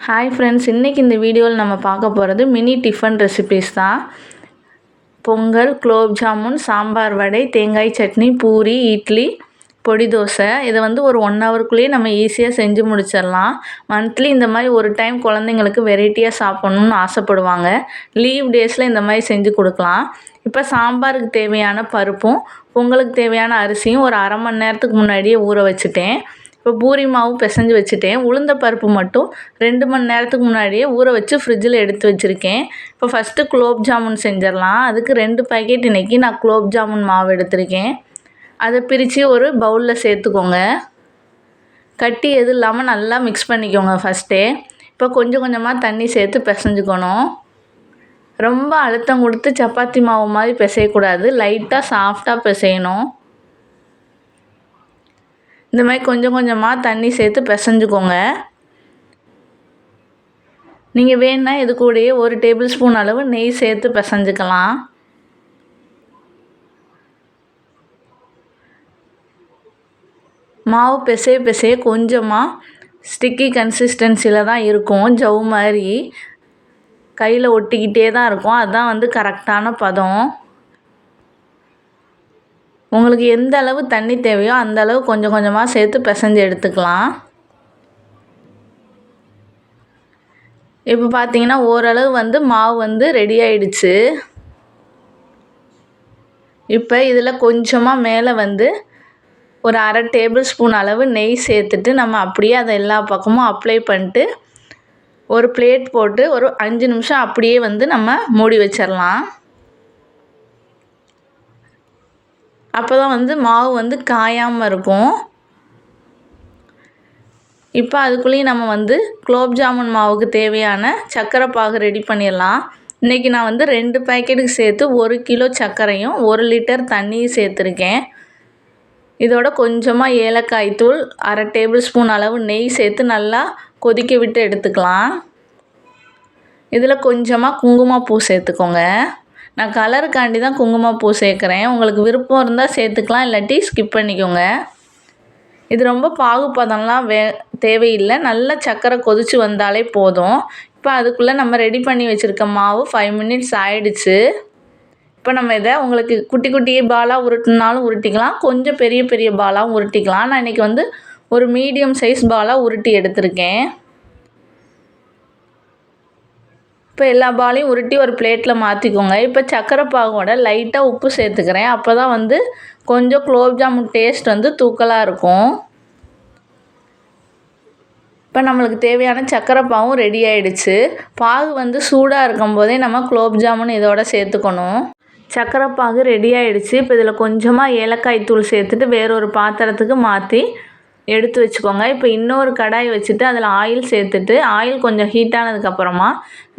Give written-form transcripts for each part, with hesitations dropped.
Hi friends, இன்றைக்கி இந்த வீடியோவில் நம்ம பார்க்க போகிறது மினி டிஃபன் ரெசிபீஸ் தான். பொங்கல், குலோப் ஜாமுன், சாம்பார் வடை, தேங்காய் சட்னி, பூரி, இட்லி, பொடி தோசை. இதை ஒரு 1 ஹவருக்குள்ளேயே நம்ம ஈஸியாக செஞ்சு முடிச்சிடலாம். மந்த்லி இந்த மாதிரி ஒரு டைம் குழந்தைங்களுக்கு வெரைட்டியாக சாப்பிட்ணுன்னு ஆசைப்படுவாங்க. லீவ் டேஸில் இந்த மாதிரி செஞ்சு கொடுக்கலாம். இப்போ சாம்பாருக்கு தேவையான பருப்பும் பொங்கலுக்கு தேவையான அரிசியும் ஒரு அரை மணி நேரத்துக்கு முன்னாடியே ஊற வச்சுட்டேன். இப்போ பூரி மாவு பிசைஞ்சு வச்சுட்டேன். உளுந்த பருப்பு மட்டும் 2 மணி நேரத்துக்கு முன்னாடியே ஊற வச்சு ஃப்ரிட்ஜில் எடுத்து வச்சுருக்கேன். இப்போ ஃபஸ்ட்டு குலோப் ஜாமுன் செஞ்சிடலாம். அதுக்கு 2 பாக்கெட் இன்றைக்கி நான் குலோப் ஜாமுன் மாவு எடுத்திருக்கேன். அதை பிரித்து ஒரு பவுலில் சேர்த்துக்கோங்க. கட்டி எதுவும் இல்லாமல் நல்லா மிக்ஸ் பண்ணிக்கோங்க ஃபஸ்ட்டே. இப்போ கொஞ்சம் கொஞ்சமாக தண்ணி சேர்த்து பிசைஞ்சுக்கணும். ரொம்ப அழுத்தம் கொடுத்து சப்பாத்தி மாவு மாதிரி பிசையக்கூடாது. லைட்டாக சாஃப்டாக பிசையணும். இந்த மாதிரி கொஞ்சம் கொஞ்சமாக தண்ணி சேர்த்து பிசைஞ்சுக்கோங்க. நீங்கள் வேணுன்னா இது கூடயே 1 டேபிள் ஸ்பூன் அளவு நெய் சேர்த்து பிசைஞ்சுக்கலாம். மாவு பிசைய கொஞ்சமாக ஸ்டிக்கி கன்சிஸ்டன்சியில் தான் இருக்கும். ஜவ் மாதிரி கையில் ஒட்டிக்கிட்டே தான் இருக்கும். அதுதான் கரெக்டான பதம். உங்களுக்கு எந்த அளவு தண்ணி தேவையோ அந்த அளவு கொஞ்சம் கொஞ்சமாக சேர்த்து பிசைஞ்சு எடுத்துக்கலாம். இப்போ பார்த்தீங்கன்னா ஓரளவு மாவு ரெடி ஆயிடுச்சு. இப்போ இதில் கொஞ்சமாக மேலே ஒரு அரை டேபிள் ஸ்பூன் அளவு நெய் சேர்த்துட்டு நம்ம அப்படியே அதை எல்லா பக்கமும் அப்ளை பண்ணிட்டு ஒரு பிளேட் போட்டு ஒரு 5 நிமிஷம் அப்படியே நம்ம மூடி வச்சிடலாம். அப்போ தான் மாவு காயாமல் இருக்கும். இப்போ அதுக்குள்ளேயும் நம்ம குலோப் ஜாமுன் மாவுக்கு தேவையான சர்க்கரை பாகு ரெடி பண்ணிடலாம். இன்றைக்கி நான் 2 பாக்கெட்டுக்கு சேர்த்து 1 கிலோ சர்க்கரையும் 1 லிட்டர் தண்ணியும் சேர்த்துருக்கேன். இதோட கொஞ்சமாக ஏலக்காய் தூள், அரை டேபிள் ஸ்பூன் அளவு நெய் சேர்த்து நல்லா கொதிக்க விட்டு எடுத்துக்கலாம். இதில் கொஞ்சமாக குங்குமப்பூ சேர்த்துக்கோங்க. நான் கலருக்காண்டி தான் குங்குமப்பூ சேர்க்குறேன். உங்களுக்கு விருப்பம் இருந்தால் சேர்த்துக்கலாம், இல்லாட்டி ஸ்கிப் பண்ணிக்கோங்க. இது ரொம்ப பாகுபதம்லாம் தேவையில்லை. நல்லா சர்க்கரை கொதித்து வந்தாலே போதும். இப்போ அதுக்குள்ளே நம்ம ரெடி பண்ணி வச்சுருக்க மாவு 5 மினிட்ஸ் ஆயிடுச்சு. இப்போ நம்ம இதை உங்களுக்கு குட்டி குட்டி பாலாக உருட்டினாலும் உருட்டிக்கலாம், கொஞ்சம் பெரிய பெரிய பாலாகவும் உருட்டிக்கலாம். நான் இன்றைக்கி ஒரு மீடியம் சைஸ் பாலாக உருட்டி எடுத்திருக்கேன். இப்போ எல்லா பாலையும் உருட்டி ஒரு பிளேட்டில் மாற்றிக்கோங்க. இப்போ சர்க்கரை பாகோட லைட்டாக உப்பு சேர்த்துக்கிறேன். அப்போ தான் கொஞ்சம் குலோப் ஜாமுன் டேஸ்ட் தூக்கலாக இருக்கும். இப்போ நம்மளுக்கு தேவையான சர்க்கரை பாகும் ரெடி ஆகிடுச்சு. பாகு சூடாக இருக்கும் போதே நம்ம குலோப் ஜாமுன் இதோட சேர்த்துக்கணும். சர்க்கரை பாகு ரெடி ஆகிடுச்சு. இப்போ இதில் கொஞ்சமாக ஏலக்காய் தூள் சேர்த்துட்டு வேறொரு பாத்திரத்துக்கு மாற்றி எடுத்து வச்சுக்கோங்க. இப்போ இன்னொரு கடாய் வச்சுட்டு அதில் ஆயில் சேர்த்துட்டு ஆயில் கொஞ்சம் ஹீட் ஆனதுக்கப்புறமா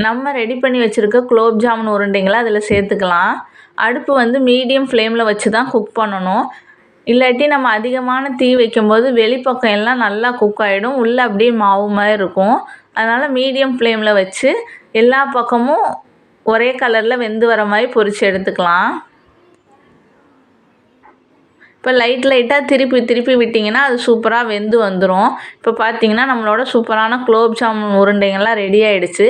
நம்ம ரெடி பண்ணி வச்சுருக்க குலோப் ஜாமுன் உருண்டைங்களை அதில் சேர்த்துக்கலாம். அடுப்பு மீடியம் ஃப்ளேமில் வச்சு தான் குக் பண்ணணும். இல்லாட்டி நம்ம அதிகமான தீ வைக்கும்போது வெளிப்பக்கம் எல்லாம் நல்லா குக் ஆகிடும், உள்ளே அப்படியே மாவு மாதிரி இருக்கும். அதனால் மீடியம் ஃப்ளேமில் வச்சு எல்லா பக்கமும் ஒரே கலரில் வெந்து வர மாதிரி பொரித்து எடுத்துக்கலாம். இப்போ லைட்டாக திருப்பி விட்டிங்கன்னா அது சூப்பராக வெந்து வந்துடும். இப்போ பார்த்தீங்கன்னா நம்மளோட சூப்பரான குலோப் ஜாமுன் உருண்டைங்கள்லாம் ரெடி ஆகிடுச்சு.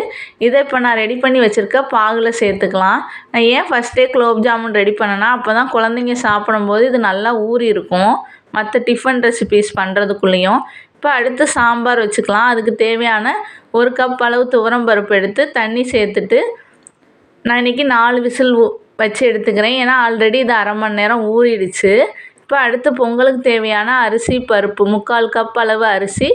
இதை இப்போ நான் ரெடி பண்ணி வச்சுருக்க பாகில் சேர்த்துக்கலாம். நான் ஏன் ஃபஸ்ட்டே குலோப் ஜாமுன் ரெடி பண்ணேன்னா அப்போ தான் குழந்தைங்க சாப்பிடும்போது இது நல்லா ஊறி இருக்கும் மற்ற டிஃபன் ரெசிபீஸ் பண்ணுறதுக்குள்ளேயும். இப்போ அடுத்து சாம்பார் வச்சுக்கலாம். அதுக்கு தேவையான 1 கப் அளவு துவரம் பருப்பு எடுத்து தண்ணி சேர்த்துட்டு நான் இன்றைக்கி 4 விசில் வச்சு எடுத்துக்கிறேன். ஏன்னா ஆல்ரெடி இது அரை மணி நேரம் ஊறிடுச்சு. இப்போ அடுத்து பொங்கலுக்கு தேவையான அரிசி பருப்பு 3/4 கப் அளவு அரிசி,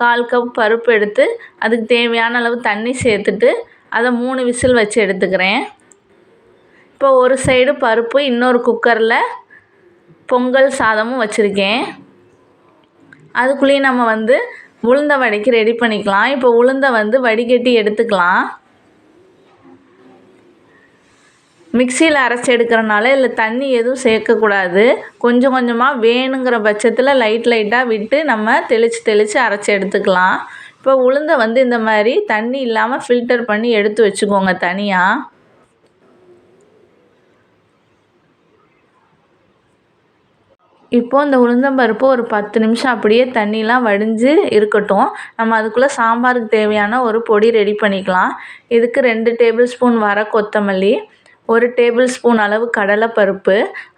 1/4 கப் பருப்பு எடுத்து அதுக்கு தேவையான அளவு தண்ணி சேர்த்துட்டு அதை 3 விசில் வச்சு எடுத்துக்கிறேன். இப்போ ஒரு சைடு பருப்பு, இன்னொரு குக்கரில் பொங்கல் சாதமும் வச்சுருக்கேன். அதுக்குள்ளேயும் நம்ம உளுந்த வடைக்கு ரெடி பண்ணிக்கலாம். இப்போ உளுந்தை வடிகட்டி எடுத்துக்கலாம். மிக்சியில் அரைச்சி எடுக்கிறனால இல்லை தண்ணி எதுவும் சேர்க்கக்கூடாது. கொஞ்சம் கொஞ்சமாக வேணுங்கிற பட்சத்தில் லைட்டாக விட்டு நம்ம தெளித்து அரைச்சி எடுத்துக்கலாம். இப்போ உளுந்தை இந்த மாதிரி தண்ணி இல்லாமல் ஃபில்டர் பண்ணி எடுத்து வச்சுக்கோங்க தனியாக. இப்போது இந்த உளுந்தம்பருப்பு ஒரு 10 நிமிஷம் அப்படியே தண்ணிலாம் வடிஞ்சு இருக்கட்டும். நம்ம அதுக்குள்ளே சாம்பாருக்கு தேவையான ஒரு பொடி ரெடி பண்ணிக்கலாம். இதுக்கு 2 டேபிள் ஸ்பூன் வர கொத்தமல்லி, 1 டேபிள் ஸ்பூன் அளவு கடலைப்பருப்பு,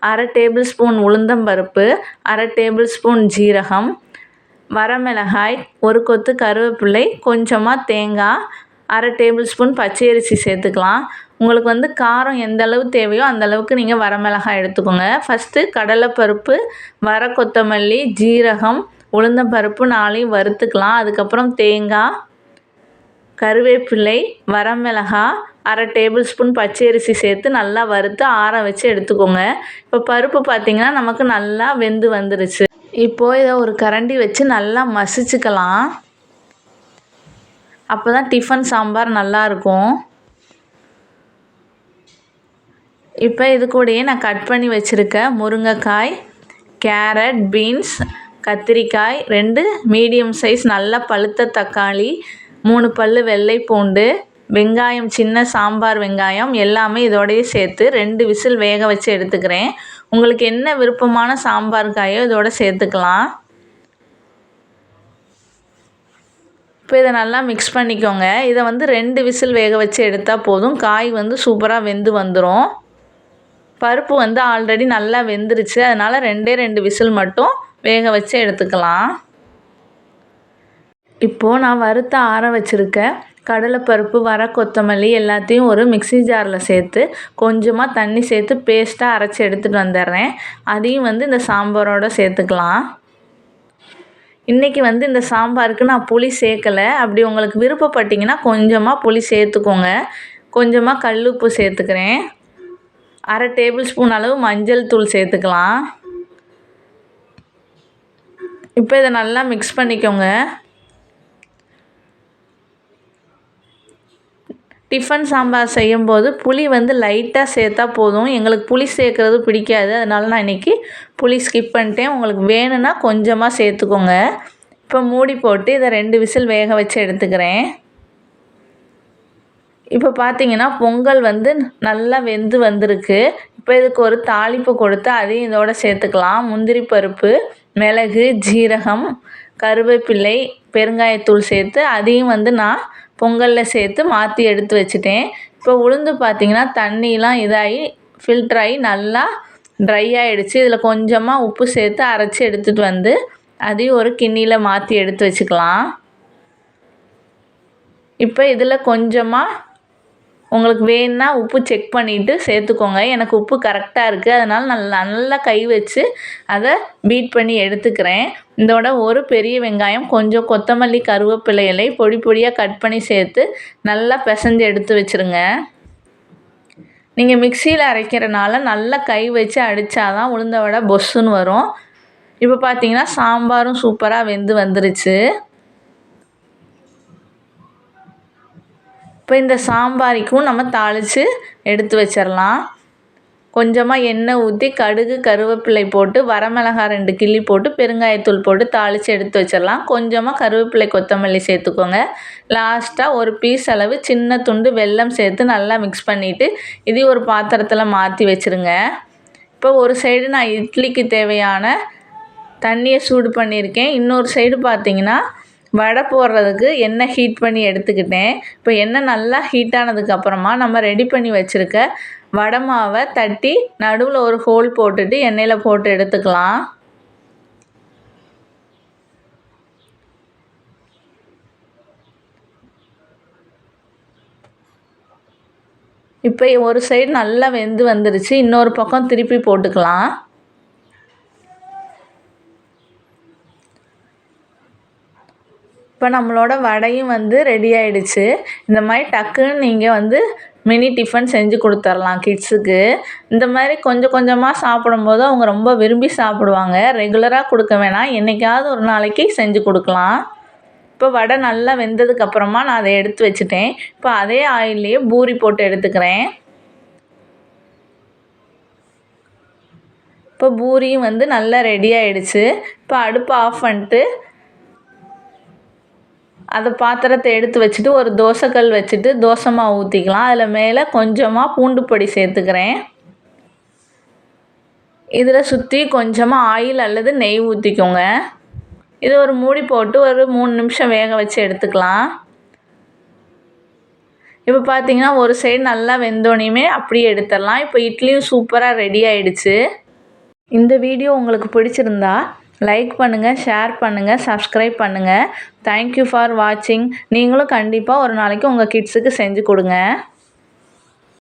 1/2 டேபிள் ஸ்பூன் உளுந்தம்பருப்பு, 1/2 டேபிள் ஸ்பூன் ஜீரகம், வரமிளகாய், 1 கொத்து கருவேப்பிலை, கொஞ்சமாக தேங்காய், 1/2 டேபிள் ஸ்பூன் பச்சையரிசி சேர்த்துக்கலாம். உங்களுக்கு வந்து காரம் எந்த அளவு தேவையோ அந்த அளவுக்கு நீங்கள் வரமிளகாய் எடுத்துக்கோங்க. ஃபஸ்ட்டு கடலைப்பருப்பு, வர கொத்தமல்லி, ஜீரகம், உளுந்தம்பருப்பு 4ஐயும் வறுத்துக்கலாம். அதுக்கப்புறம் தேங்காய், கருவேப்பிலை, வரமிளகாய், 1/2 டேபிள் ஸ்பூன் பச்சையரிசி சேர்த்து நல்லா வறுத்து ஆற வச்சு எடுத்துக்கோங்க. இப்போ பருப்பு பார்த்திங்கன்னா நமக்கு நல்லா வெந்து வந்துருச்சு. இப்போது இதை ஒரு கரண்டி வச்சு நல்லா மசிச்சுக்கலாம். அப்போ தான் டிஃபன் சாம்பார் நல்லாயிருக்கும். இப்போ இது கூடயே நான் கட் பண்ணி வச்சுருக்க முருங்கைக்காய், கேரட், பீன்ஸ், கத்திரிக்காய், 2 மீடியம் சைஸ் நல்லா பழுத்த தக்காளி, 3 பல் வெள்ளை பூண்டு, வெங்காயம், சின்ன சாம்பார் வெங்காயம் எல்லாமே இதோடையே சேர்த்து 2 விசில் வேக வச்சு எடுத்துக்கிறேன். உங்களுக்கு என்ன விருப்பமான சாம்பார் காயோ இதோட சேர்த்துக்கலாம். இப்போ இதை நல்லா மிக்ஸ் பண்ணிக்கோங்க. இதை வந்து 2 விசில் வேக வச்சு எடுத்தால் போதும். காய் வந்து சூப்பராக வெந்து வந்துடும். பருப்பு வந்து ஆல்ரெடி நல்லா வெந்துருச்சு, அதனால் 2 விசில் மட்டும் வேக வச்சு எடுத்துக்கலாம். இப்போது நான் வறுத்த ஆற வச்சுருக்க கடலைப்பருப்பு, வர கொத்தமல்லி எல்லாத்தையும் ஒரு மிக்ஸி ஜாரில் சேர்த்து கொஞ்சமாக தண்ணி சேர்த்து பேஸ்ட்டாக அரைச்சி எடுத்துகிட்டு வந்துடுறேன். அதையும் வந்து இந்த சாம்பாரோடு சேர்த்துக்கலாம். இன்றைக்கி வந்து இந்த சாம்பாருக்கு நான் புளி சேர்க்கலை. அப்படி உங்களுக்கு விருப்பப்பட்டிங்கன்னா கொஞ்சமாக புளி சேர்த்துக்கோங்க. கொஞ்சமாக கல் உப்பு சேர்த்துக்கிறேன். 1/2 டேபிள் ஸ்பூன் அளவு மஞ்சள் தூள் சேர்த்துக்கலாம். இப்போ இதை நல்லா மிக்ஸ் பண்ணிக்கோங்க. டிஃபன் சாம்பார் செய்யும்போது புளி வந்து லைட்டாக சேர்த்தா போதும். எங்களுக்கு புளி சேர்க்குறது பிடிக்காது, அதனால நான் இன்றைக்கி புளி ஸ்கிப் பண்ணிட்டேன். உங்களுக்கு வேணும்னா கொஞ்சமாக சேர்த்துக்கோங்க. இப்போ மூடி போட்டு இதை 2 விசில் வேக வச்சு எடுத்துக்கிறேன். இப்போ பார்த்தீங்கன்னா பொங்கல் வந்து நல்லா வெந்து வந்திருக்கு. இப்போ இதுக்கு ஒரு தாளிப்பு கொடுத்து அதையும் இதோட சேர்த்துக்கலாம். முந்திரி பருப்பு, மிளகு, ஜீரகம், கருவேப்பிலை, பெருங்காயத்தூள் சேர்த்து அதையும் வந்து நான் பொங்கலில் சேர்த்து மாற்றி எடுத்து வச்சுட்டேன். இப்போ உளுந்து பார்த்திங்கன்னா தண்ணிலாம் இதாகி ஃபில்ட்ராகி நல்லா ட்ரை ஆகிடுச்சு. இதில் கொஞ்சமாக உப்பு சேர்த்து அரைச்சி எடுத்துகிட்டு வந்து அதையும் ஒரு கிண்ணியில் மாற்றி எடுத்து வச்சுக்கலாம். இப்போ இதில் கொஞ்சமாக உங்களுக்கு வேணுன்னா உப்பு செக் பண்ணிவிட்டு சேர்த்துக்கோங்க. எனக்கு உப்பு கரெக்டாக இருக்குது, அதனால் நல்லா கை வச்சு அதை பீட் பண்ணி எடுத்துக்கிறேன். இதோட ஒரு பெரிய வெங்காயம், கொஞ்சம் கொத்தமல்லி, கருவேப்பிலை இலை பொடி பொடியாக கட் பண்ணி சேர்த்து நல்லா பிசைஞ்சு எடுத்து வச்சுருங்க. நீங்கள் மிக்சியில் அரைக்கிறனால நல்லா கை வச்சு அடித்தாதான் உளுந்த வடை பொஸ்ஸுன்னு வரும். இப்போ பார்த்தீங்கன்னா சாம்பாரும் சூப்பராக வெந்து வந்துருச்சு. இப்போ இந்த சாம்பாருக்கும் நம்ம தாளித்து எடுத்து வச்சிடலாம். கொஞ்சமாக எண்ணெய் ஊற்றி கடுகு, கருவேப்பிலை போட்டு வரமிளகாய் 2 கிள்ளி போட்டு பெருங்காயத்தூள் போட்டு தாளித்து எடுத்து வச்சிடலாம். கொஞ்சமாக கருவேப்பிலை, கொத்தமல்லி சேர்த்துக்கோங்க. லாஸ்ட்டாக ஒரு பீஸ் அளவு சின்ன துண்டு வெல்லம் சேர்த்து நல்லா மிக்ஸ் பண்ணிவிட்டு இதையும் ஒரு பாத்திரத்தில் மாற்றி வச்சுருங்க. இப்போ ஒரு சைடு நான் இட்லிக்கு தேவையான தண்ணியை சூடு பண்ணியிருக்கேன். இன்னொரு சைடு பார்த்திங்கன்னா வடை போடுறதுக்கு எண்ணெய் ஹீட் பண்ணி எடுத்துக்கிட்டேன். இப்போ எண்ணெய் நல்லா ஹீட் ஆனதுக்கப்புறமா நம்ம ரெடி பண்ணி வச்சுருக்க வடை மாவை தட்டி நடுவில் ஒரு ஹோல் போட்டுட்டு எண்ணெயில் போட்டு எடுத்துக்கலாம். இப்போ ஒரு சைடு நல்லா வெந்து வந்துருச்சு, இன்னொரு பக்கம் திருப்பி போட்டுக்கலாம். இப்போ நம்மளோட வடையும் வந்து ரெடி ஆகிடுச்சு. இந்த மாதிரி டக்குன்னு நீங்கள் வந்து மினி டிஃபன் செஞ்சு கொடுத்துர்லாம் கிட்ஸுக்கு. இந்த மாதிரி கொஞ்சம் கொஞ்சமாக சாப்பிடும்போது அவங்க ரொம்ப விரும்பி சாப்பிடுவாங்க. ரெகுலராக கொடுக்க வேணாம், என்றைக்காவது ஒரு நாளைக்கு செஞ்சு கொடுக்கலாம். இப்போ வடை நல்லா வெந்ததுக்கப்புறமா நான் அதை எடுத்து வச்சுட்டேன். இப்போ அதே ஆயில்லையே பூரி போட்டு எடுத்துக்கிறேன். இப்போ பூரியும் வந்து நல்லா ரெடி ஆகிடுச்சு. இப்போ அடுப்பை ஆஃப் பண்ணிட்டு அதை பாத்திரத்தை எடுத்து வச்சுட்டு ஒரு தோசைக்கல் வச்சுட்டு தோசை மாவு ஊற்றிக்கலாம். அதில் மேலே கொஞ்சமாக பூண்டு பொடி சேர்த்துக்கிறேன். இதில் சுற்றி கொஞ்சமாக ஆயில் அல்லது நெய் ஊற்றிக்கோங்க. இதை ஒரு மூடி போட்டு ஒரு 3 நிமிஷம் வேக வச்சு எடுத்துக்கலாம். இப்போ பார்த்தீங்கன்னா ஒரு சைடு நல்லா வெந்தோனையுமே அப்படியே எடுத்துடலாம். இப்போ இட்லியும் சூப்பராக ரெடி ஆகிடுச்சு. இந்த வீடியோ உங்களுக்கு பிடிச்சிருந்தா லைக் பண்ணுங்கள், ஷேர் பண்ணுங்கள், சப்ஸ்கிரைப் பண்ணுங்கள். தேங்க்யூ ஃபார் வாட்சிங். நீங்களும் கண்டிப்பாக ஒரு நாளைக்கு உங்கள் கிட்ஸுக்கு செஞ்சு கொடுங்க.